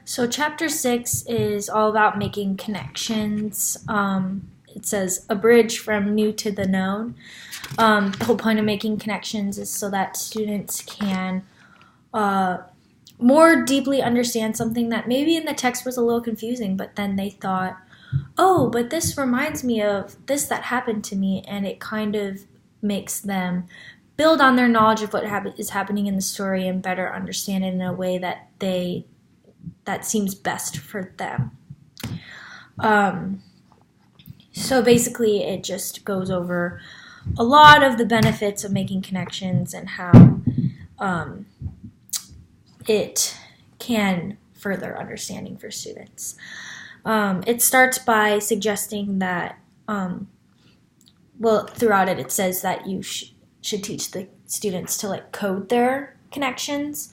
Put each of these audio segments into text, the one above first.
So, chapter 6 is all about making connections. It says a bridge from new to the known. The whole point of making connections is so that students can more deeply understand something that maybe in the text was a little confusing, but then they thought, oh, but this reminds me of this that happened to me, and it kind of makes them build on their knowledge of what is happening in the story and better understand it in a way that seems best for them. So basically, it just goes over a lot of the benefits of making connections and how it can further understanding for students. It starts by suggesting that, throughout it says that you should teach the students to code their connections,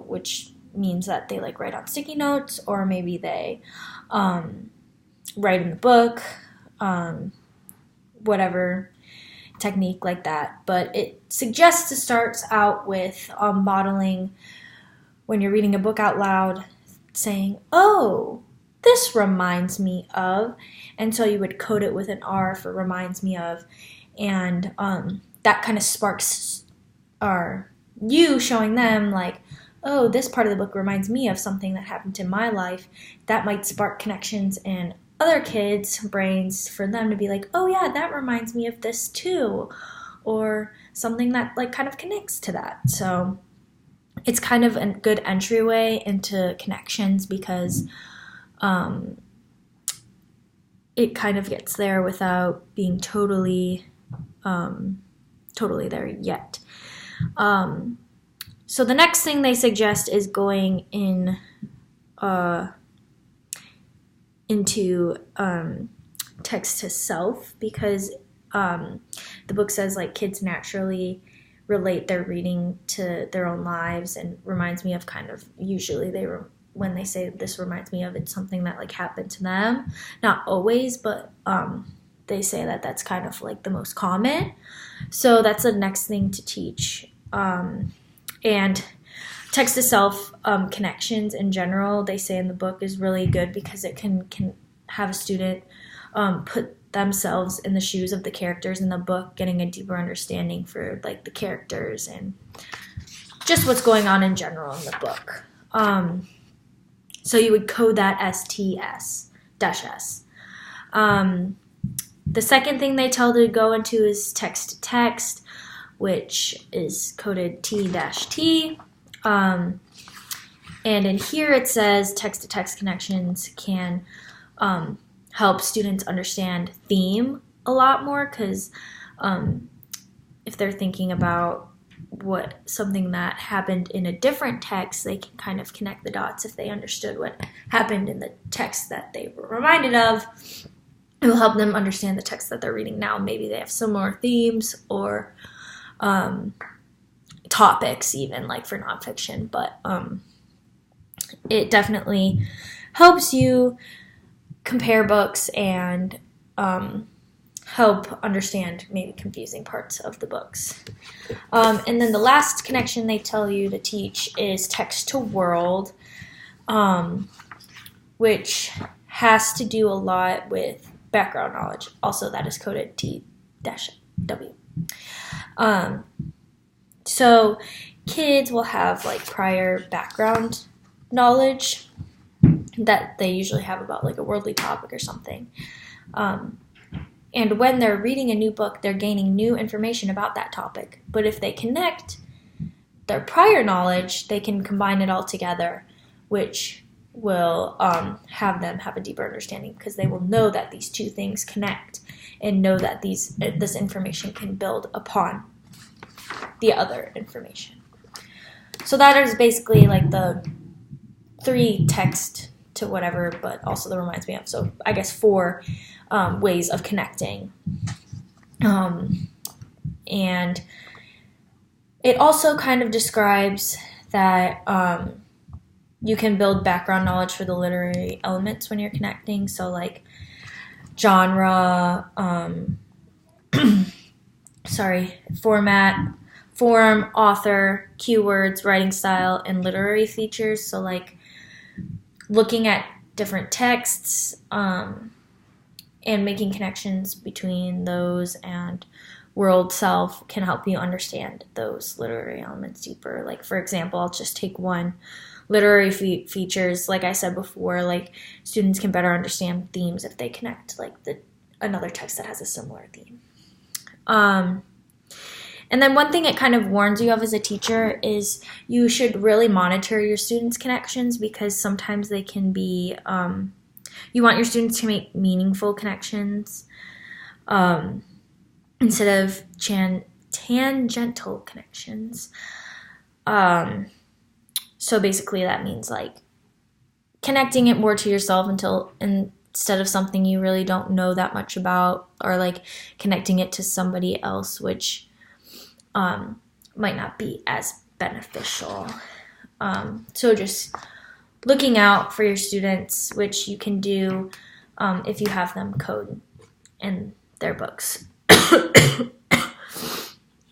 which means that they write on sticky notes, or maybe they write in the book, whatever technique like that. But it suggests to start out with modeling when you're reading a book out loud, saying, oh, this reminds me of, and so you would code it with an R for reminds me of, and that kind of sparks you showing them oh, this part of the book reminds me of something that happened in my life. That might spark connections in other kids' brains for them to be oh yeah, that reminds me of this too, or something that kind of connects to that. So it's kind of a good entryway into connections because it kind of gets there without being totally there yet. So the next thing they suggest is going into text to self, because the book says kids naturally relate their reading to their own lives, and reminds me of usually when they say this reminds me of, it's something that happened to them. Not always, but they say that that's kind of the most common. So that's the next thing to teach. And text to self connections in general, they say in the book, is really good because it can have a student put themselves in the shoes of the characters in the book, getting a deeper understanding for the characters and just what's going on in general in the book. So you would code that STS -S. The second thing they tell to go into is text to text, which is coded T-T. And in here it says text to text connections can help students understand theme a lot more, because if they're thinking about something that happened in a different text, they can kind of connect the dots if they understood what happened in the text that they were reminded of. It will help them understand the text that they're reading now. Maybe they have similar themes or topics even, for nonfiction, but it definitely helps you compare books and help understand maybe confusing parts of the books. And then the last connection they tell you to teach is text to world, which has to do a lot with background knowledge. Also, that is coded T-W. So kids will have prior background knowledge that they usually have about a worldly topic or something. And when they're reading a new book, they're gaining new information about that topic. But if they connect their prior knowledge, they can combine it all together, which will have them have a deeper understanding, because they will know that these two things connect and know that this information can build upon the other information. So that is basically the 3 text to whatever, but also that reminds me of. So I guess 4 ways of connecting. And it also kind of describes that you can build background knowledge for the literary elements when you're connecting. So genre, format, form, author, keywords, writing style, and literary features. So looking at different texts and making connections between those and world self can help you understand those literary elements deeper. Like, for example, I'll just take one. Literary features, like I said before, like students can better understand themes if they connect like another text that has a similar theme. And then one thing it kind of warns you of as a teacher is you should really monitor your students' connections, because sometimes they can be, you want your students to make meaningful connections instead of tangential connections. So basically that means like connecting it more to yourself instead of something you really don't know that much about, or like connecting it to somebody else, which might not be as beneficial. So just looking out for your students, which you can do if you have them code in their books.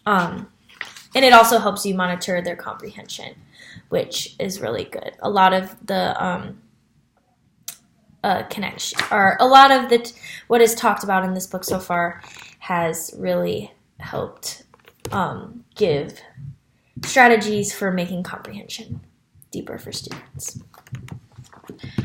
And it also helps you monitor their comprehension, which is really good. A lot of the connection, or a lot of what is talked about in this book so far has really helped give strategies for making comprehension deeper for students.